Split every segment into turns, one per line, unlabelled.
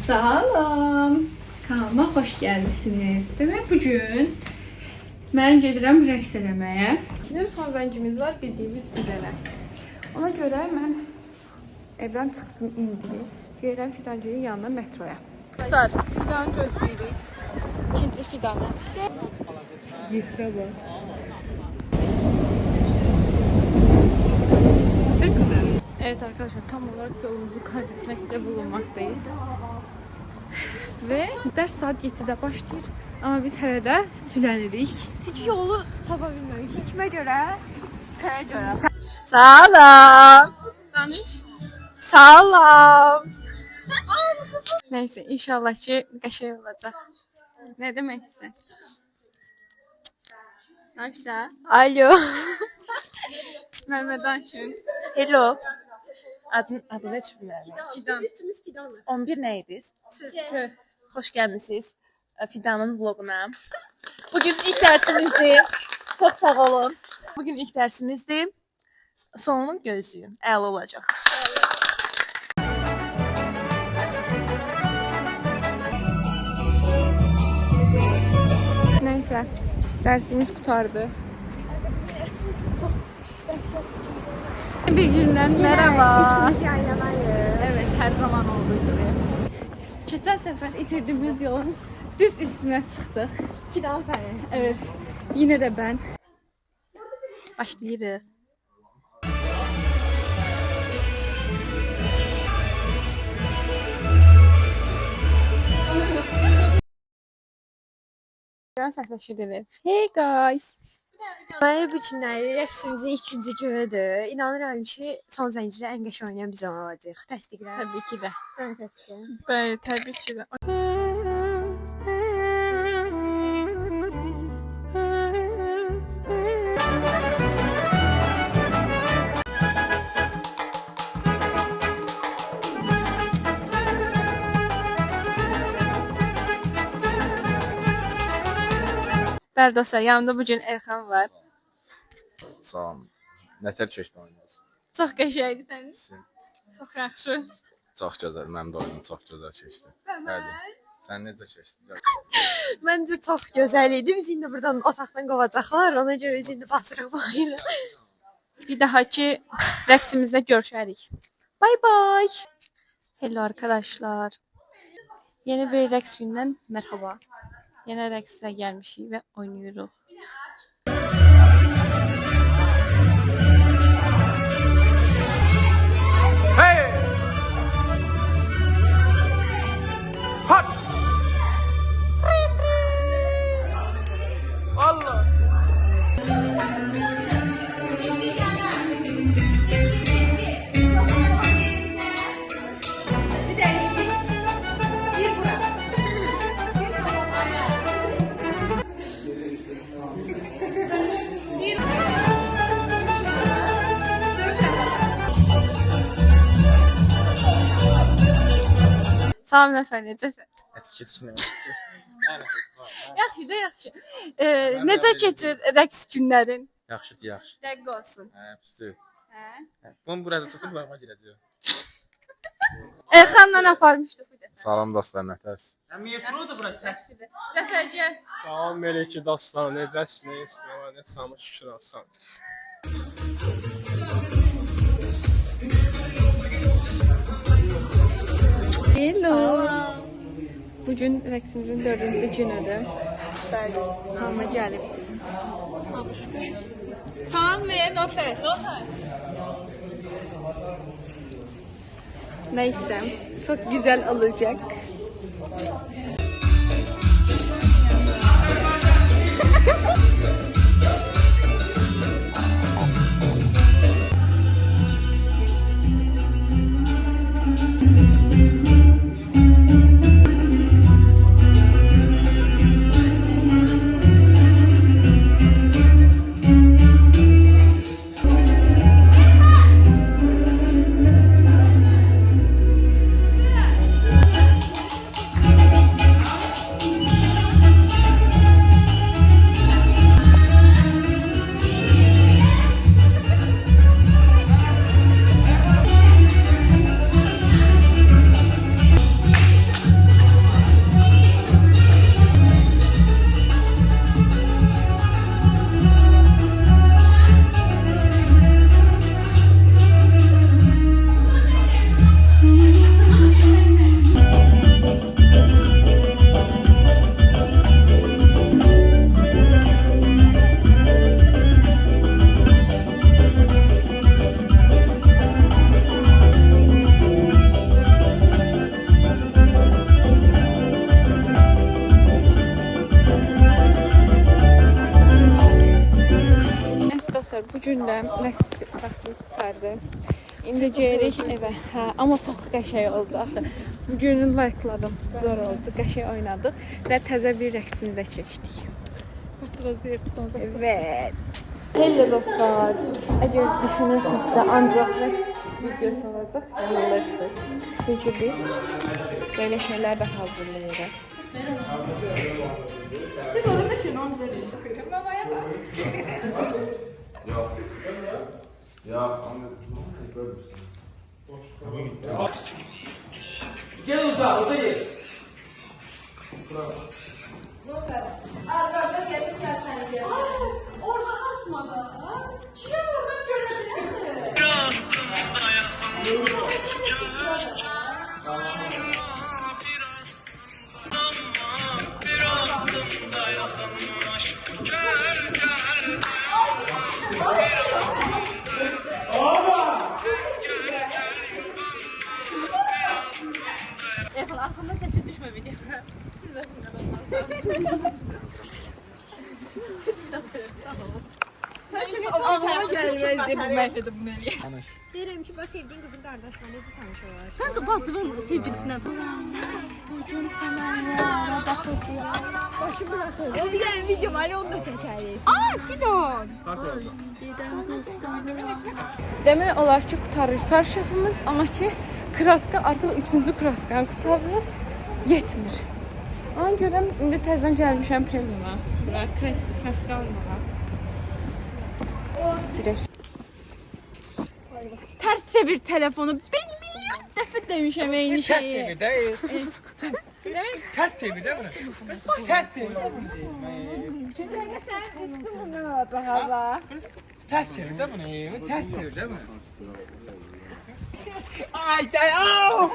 Salam. Kanalıma xoş gəlmisiniz. Demək bugün mən gedirəm rəqs eləməyə. Bizim son zəncimiz var, bildiyiniz üzrə. Ona görə mən evdən çıxdım indi. Gedirəm Fidancının yanına metroya. Dostlar, Fidanı gözləyirik. İkinci Fidanı. Yesə bax. Evet arkadaşlar, tam olarak yolumuzu kaybetmekte bulunmaktayız. Ve ders saat 7'de başlayır. Ama biz hələ də sülənirik. Çünki yolu tapa bilmirik. Hikmə görə, sənə görə.
Salam.
Danış.
Salam.
Neyse, inşallah ki qəşəng olacaq. Ne demek istəsən? Başla.
Alo.
Məhəmməd danışın.
Hello. Adını çıxmıyorum.
Fidan.
11 neydi?
Ç.
Hoş gelmişsiniz Fidan'ın vloguna. Bugün ilk dersimizdi. Çok sağ olun. Bugün ilk dersimizdi. Sonunu gözləyin. Əla olacaq.
Neyse, dersimiz kurtardı. Bir günden merhaba.
İkimiz yan yanayız.
Evet, her zaman olduğu gibi. Geçen sefer itirdiğimiz yolun düz üstüne çıktık.
Fidan sayesinde.
Evet, yine de ben.
Başlayırıq.
Ben sesleşir dedi. Hey guys.
Mənim bu günləri rəqsimizin ikinci günüdür. İnanıram ki, son zəncidə ən qəşəng oynayan biz olacaq. Təsdiqlər.
Tabii ki de.
Sən təsdiqlər.
Bəli, tabii ki de. Bəli dostlar, yanımda bugün Erxan var.
Sağ olun. Nətər keçdi oyununuz?
Çox qəşəngdir sənin.
Sizin
Çox yaxşı.
çox gözəl, mənim də oyunum çox gözəl keçdi. Bəli. Sən necə keçdin?
Məncə çox gözəl idi. Biz indi buradan otaqdan qovacaqlar. Ona görə biz indi basırıq bayıla.
Bir dahaki rəqsimizdə görüşərik. Bay bay. Hello arkadaşlar. Yeni bir rəqs gündən merhaba. Yeni rəqslə gəlmişik və oynayırıq.
Hey! Hot! Allah!
Salam nəfər, necəsən?
Keçkin.
Yaxşı da yaxşı. Necə keçir rəqs günlərin?
Yaxşıdır, yaxşı.
Dəqiq olsun.
Hə, pisi.
Hə?
Bunu burada tutub bağıma girəcək.
Erxanla aparmışdıq bir də.
Salam dostlar, nətərsiniz?
Metrodur bura.
Yaxşıdır. Zəfər gəl.
Salam meleki dostlar, necəsiniz? Nə var, nə sağlıq şükür olsun.
Hello. Bugün rəqsimizin 4-cü günüdür.
Bəli.
Hamı gəlib. Salam ver, Nofer. Neyse, çok güzel olacak. dostlar, bu gün də rəqs vaxtımız qurtardı. İndi gelirik evə. Hə, amma çox qəşəng oldu axı. Bu günü layıqladım. Zor oldu. Qəşəng oynadıq və təzə bir rəqsimizə keçdik. Evet. Hello dostlar. Əgər düşünürsünüzsə ancaq rəqs videosu olacaq, yanılırsınız. Çünki biz böyle şeyler de hazırlayırıq. Siz orada üçün onu bize verin. Babaya bak.
Yok. Ya Ahmet, tekrar mısın?
Gel uzağa, orada ye.
Orada asmadı. Şey oradan görmedim.
Arkamdan sesi düşme video.
Ağlıma gelmez diye bu məhədə bunu eləyir.
Deyirəm ki, bax sevdiyin qızın qardaşına necə tanış olar?
Sən də bacının sevgilisindən
O bir dənə video var, onu da çəkərik.
Demək olar ki, qurtarır çarşafımız, amma ki, kraska artıq 3-cü kraskanı qurtarır, yetmir. Ona görə indi təzən gəlmişəm premiuma. Bura kraska almağa. Girək. Ters çevir telefonu. Ben milyon dəfə demişəm eyni şeyi.
Değil.
Demək,
Ters çevir değil mi? Ters çevir.
sən üstün bundan alacaq hala.
Ters çevir değil mi? Ters çevir değil mi? Ay day au!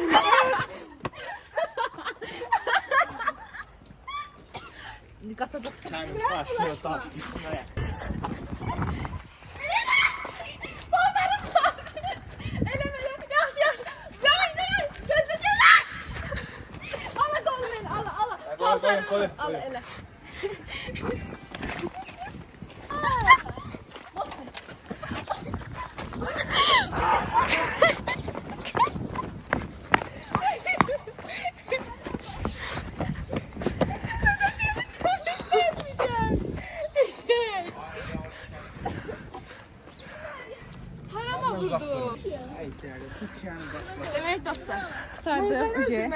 Qaçacaq.
Sen başlıyor taş. Koy.
Demək dostlar, qurtardı uje.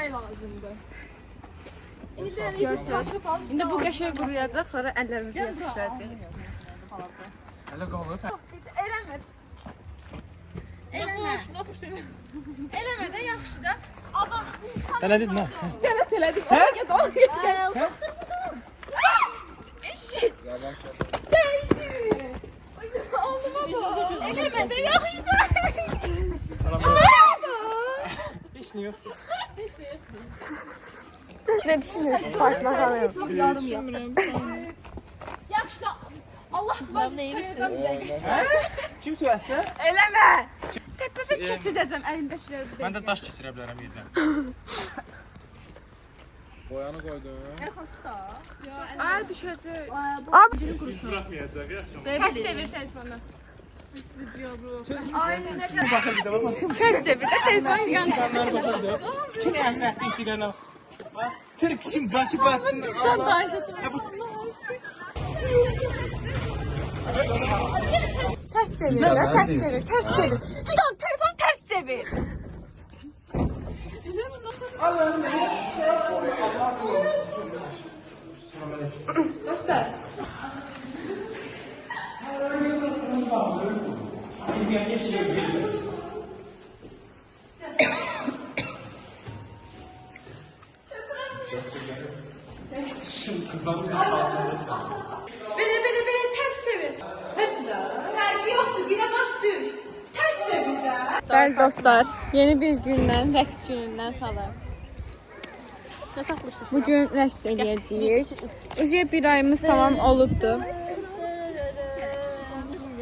Görsünüz. İndi bu qəşəng quruyacaq, sonra əllərimizi yapışdıracağıq.
Hele kalır.
Eləmə də yaxşı da. Adam
Sen ne dedin ha?
eləmə də yaxşı da.
Hiç ne yok.
Ne düşünüyorsunuz Fatma Hanım?
Yaxşı da Allah var neymişsin?
Kim söylerse?
Eləmə. Təpəsə keçirəcəm əlimdəkiləri bir
Ben de taş geçire bilirim yerden.
Boyanı koydum.
Ay düşəcək.
Bırakmayacak ya.
Ters çevir telefonu.
Bakın bir de bakın.
Ters çevir də telefon yan çevir.
Bakın. Kim emniyet işlerine? Türk kişinin başı batsın.
Ters çevir də, ters çevir, ters çevir. Bir daha telefonu ters çevir. Dostlar. Böyle ters çevir. Ters de. Tergi yoktu. Bir de bas düş. Ters çevir de. Bəli dostlar, yeni bir gündən, rəqs günündən salam. Bugün rəqs eləyəcəyik. Ücə bir ayımız tamam olubdu.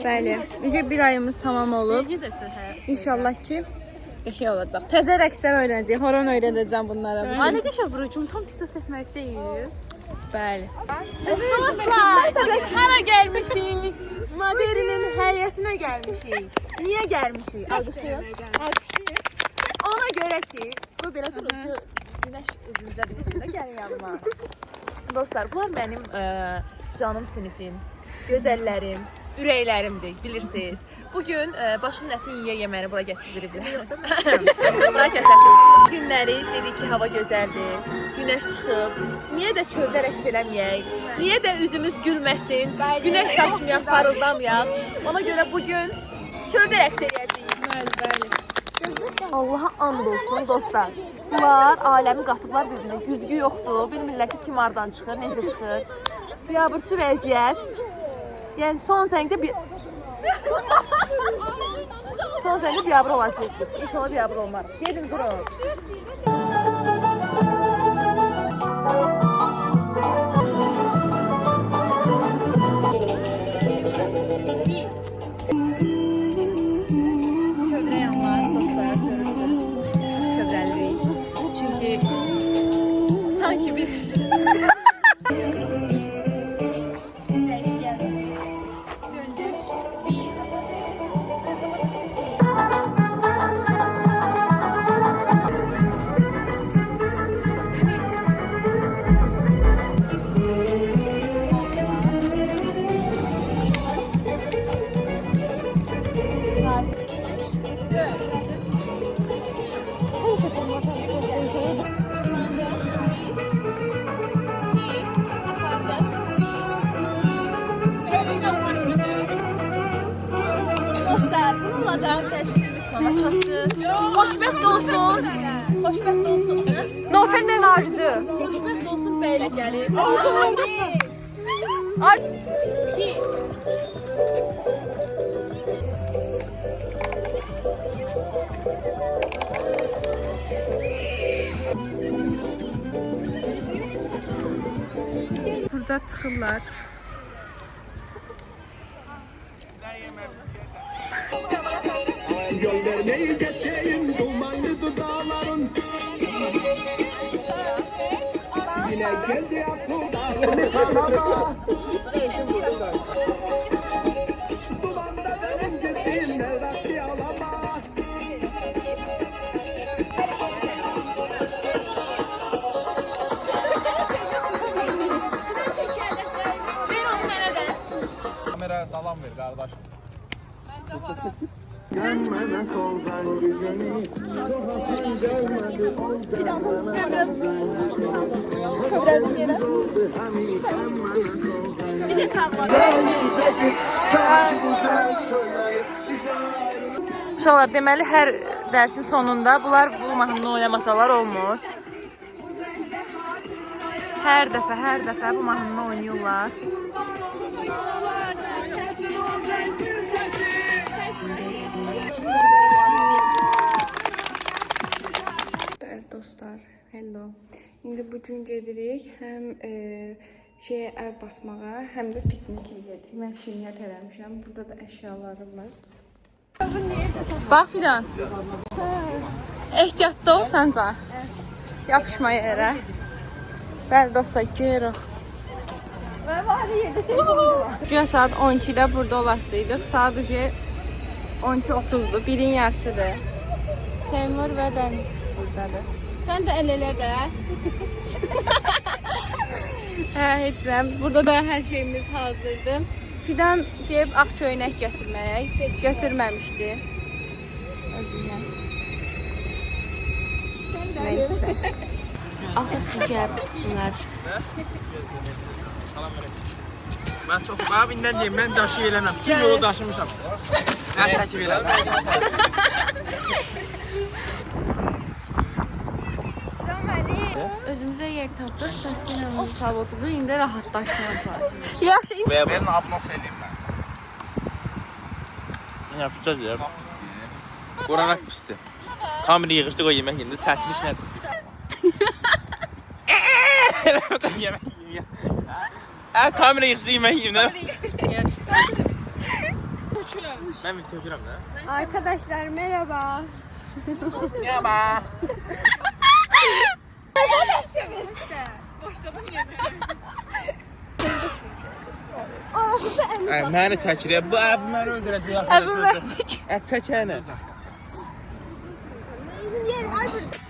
Bəli, ücə bir ayımız tamam olub. İnşallah ki, qəşəng olacaq. Təzə rəqslər öyrənəcəyik, horon öyrədəcəm bunlara.
Ailə qəşəng vurucum, tam TikTok çəkmək deyil.
Bəli.
Dostlar, hara gəlmişik? Maderinin həyəti. gəlmişik? Niyə gəlmişik? Alqışlayın. Ona görə ki, bu belə durur ki, günəş üzümüzə düşsün də gəlin yanıma. Dostlar, bunlar mənim canım sinifim, gözəllərim, ürəklərimdir, bilirsiniz. Bugün başının ətini yeyə məni bura gətirdiriblər. Bura kəsərsin. Günləri dedik ki, hava gözəldir, günəş çıxıb. Niyə də çöldə rəqs eləməyək? Niyə də üzümüz gülməsin? Günəş saçmayaq, parıldamayaq. Ona görə bugün çöldə rəqs eləyəcəyik. Allaha and olsun dostlar. Bunlar aləmi qatıblar bir-birinə. Güzgü yoxdur. Bilmirlər ki, kim hardan çıxır, necə çıxır. Biabırçı vəziyyət. Yəni son səngdə biabır olacağıq biz. İnşallah biabır olmarıq. Gedin durun. Kövrəyanlar dostlar görürsünüz. Kövrəlirik. Çünki sanki bir bununla da təşxisimiz sona çatdı. Xoşbəxt olsun. Xoşbəxt olsun.
Nofenden arzu.
Xoşbəxt olsun bəylə gəlib.
Burada tıxırlar.
Yol vermeyi geçeyim dumanlı dudağların. Yine geldi aklıma. Dumanda benim gittiğim nevret yalama.
Kamera salam ver qardaşım.
Gelmeme soldan gücünü. Sohasın gelmedi
Bize sağlar.
Uşaqlar, deməli hər dərsin sonunda bunlar bu mahnını oynamasalar olmur. Hər dəfə bu mahnını oynayırlar.
Bəli dostlar, hello. İndi bu gün gedirik həm şeyə əv basmağa, həm də piknik eləyəcəyik. Mən şirniyyat eləmişəm. Burada da əşyalarımız. Bax Fidan. Ehtiyatlı ol səncə. Yapışma yerə. Bəli dostlar, gedirik. Güya saat 12-də burada olasıydıq. Saat 12:30-dur. Birin yarısıdır. Teymur və Dəniz buradadır. Sən də el-elə də. Heç nə. Burada da hər şeyimiz hazırdır. Fidan gəlib ağ köynək gətirmək. Götürməmişdi. Özündən. Neyse. Axır ki, gəlib çıxdılar.
Mən çox babindən deyim, mən daşı eləməm. Kim yolu daşımışam. Mən təkib eləməm.
Özümüzə yer tapdıq. Bəs savodu indi rahatlaşmayacaq.
Yaxşı,
Verin abnos eləyim mən.
Yapacağız ya.
Çox pisdir.
Qoranak pisdir. Kamera yığışdı o yemək yindi. Çəkiliş nədir? Yemək yiyim ya. Kamera yığışdı yemək yiyim də. Mən bir tökürəm də.
Arkadaşlar merhaba.
Merhaba.
Arabada
Məni çəkir. Bu əbi məni öldürəcək.
Əbi versək.
Çəkəni.
Bizim yer var burada.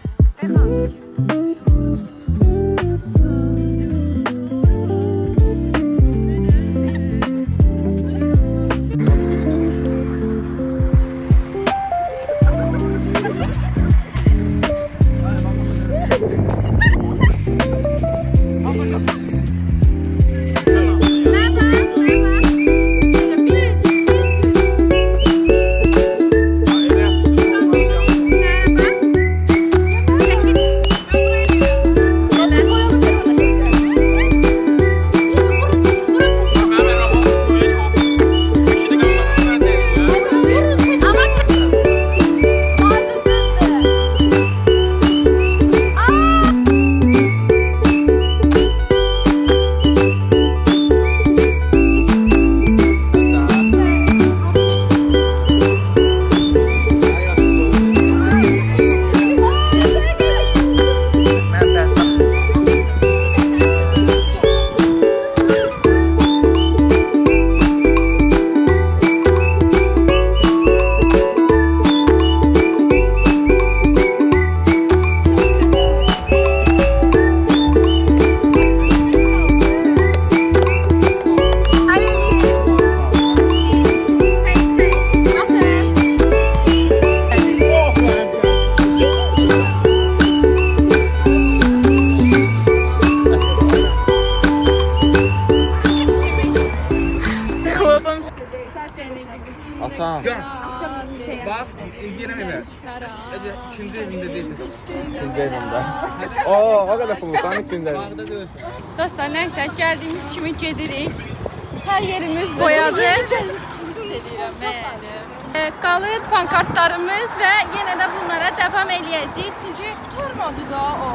Atam.
Bax, girəm evə. İkinci evində deyilsən.
İkinci evimdə. Oo, o qədər pulsan ikinci evimdə.
Bağda deyilsən.
Dostlar, nəysə, gəldiyimiz kimi gedirik. Hər yerimiz boyadır. Qalır pankartlarımız və yenə də bunlara davam eləyəcəyik. Çünki
Qurtarmadı da o.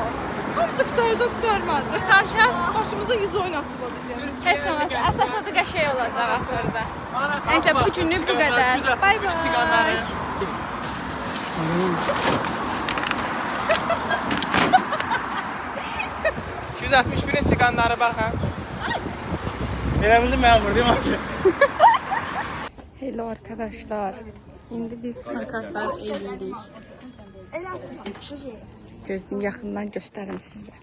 Hamısı qurtarmadı.
çarşaf
Başımıza yüz oynatıb o bizim.
heç olmazsa əsas adı qəşəng olacaq axırda. Nəysə, bu günlük bu qədər. Bay bay.
261-in siqanları baxın. Elə bildim mən vurdum.
Hello arkadaşlar. İndi biz pankartlar eləyirik. Gözüm yaxından göstərim sizə.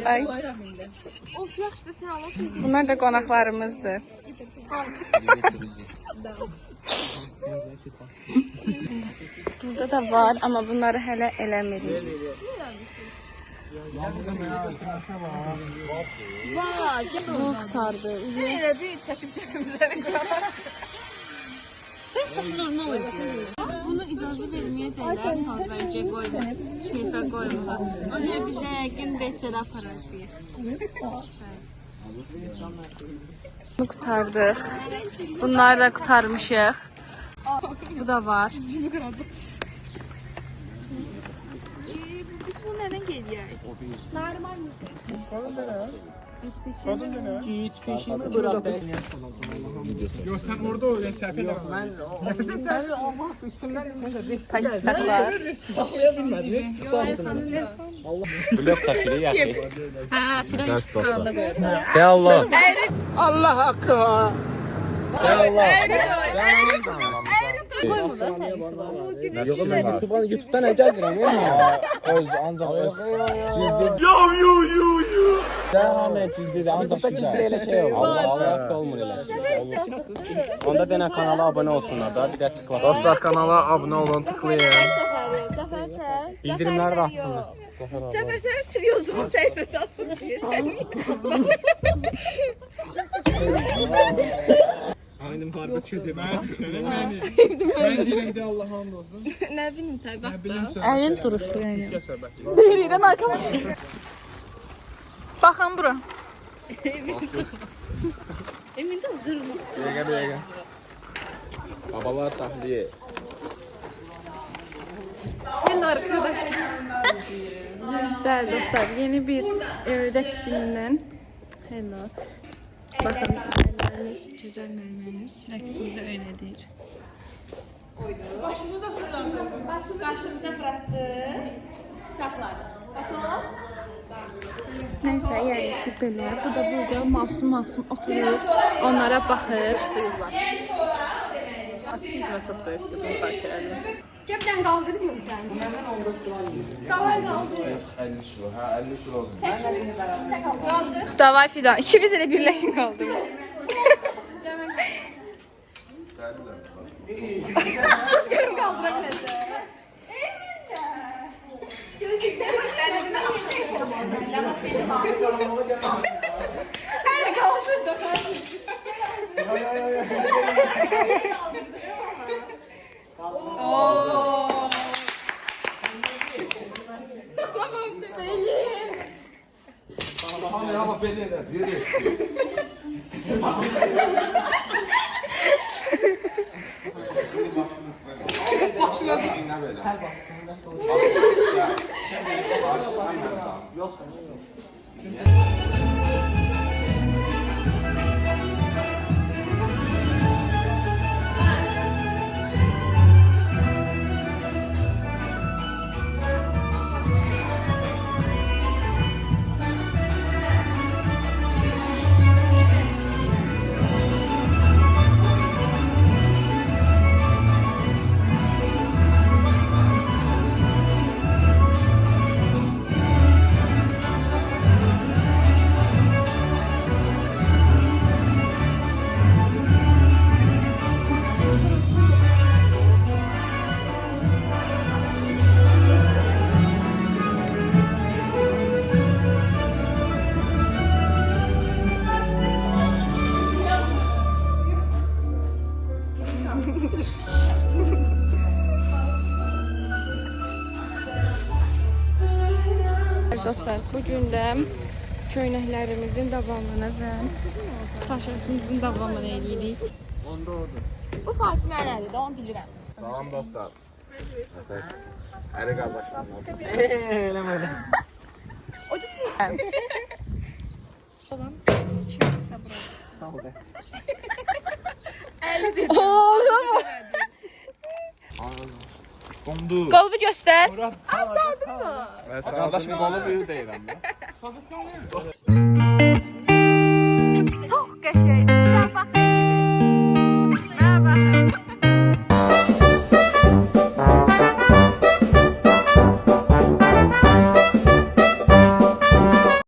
Ay.
Of yaxşıdır sən Allah.
Bunlar da qonaqlarımızdır. Burada da var, amma bunları hələ eləmirik. Bu qutardı.
Elə bir çəkib gəlmişlər.
Bunu icazə verməyəcəklər, sadəcə qoyma, seyfə qoyma. Ona bizə yəqin BT-də aparacaq. Bunu qutardıq. Bunları da qutarmışıq. Bu da var.
Biz bunu nədən gəliyək?
Git peşimi bırak.
Yox, sən orada o səhv eləmə.
Paçsaqlar.
Blok takili yaxşı.
Hə, filan qaldı.
Ya Allah.
Allah haqqı.
Ya Allah.
Yox, mən
YouTube'dan nə gəzirəm? Öz ancaq öz gizli. Devam et gizli de ancaq gizli elə şey olur. Allah olmur elə. Onda denə kanala abunə olsunlar da, bir də tıklasın. Dostlar kanala abunə olun, tıklayın.
Cəfər çək.
Bildirimləri də açsınlar.
Cəfər sən seriyozumun səhifəsi açsın deyə sən.
Aynı harbi çözüm. Mən deyirəm də Allah hamd olsun.
Nə bilim təbii da.
Əlin duruşu yəni.
Deyirəm arkama. Baxın bura.
Emin də zırma.
Dəqiqə. Babalar tahliye.
Hello arkadaşlar. Güzel dostlar, yeni bir rəqs günündən. Hello. Baxın, əlləriniz, gözəl əlləriniz rəqsimizi öyrədir.
Başımıza fırlatdı. Qarşımıza fırlatdı. Saxladı. Bakalım.
Neyse, yəni ki, belə. Bu da burada masum oturur, onlara baxır.
Aslında yüzümə çox böyükdür bunu fark elədim.
Cebden kaldırır mı sen? Davay kaldır.
50 kilo. Ha 50 kilo olsun.
Davay Fidan, ikimiz də birləşin qaldı.
Görüm kaldırabilirsin. Her kaldırdı.
Dostlar, bugün də köynəklərimizin davamını və çarşafımızın davamını edirik.
Bu Fatime nədir? Onu bilirəm.
Salam dostlar. Nəfəs. Əri qardaşım.
Eləmədi.
Dondu.
Qolvu göstər.
Qardaşım qolu büyük deyirəm.
Çox qəşəng.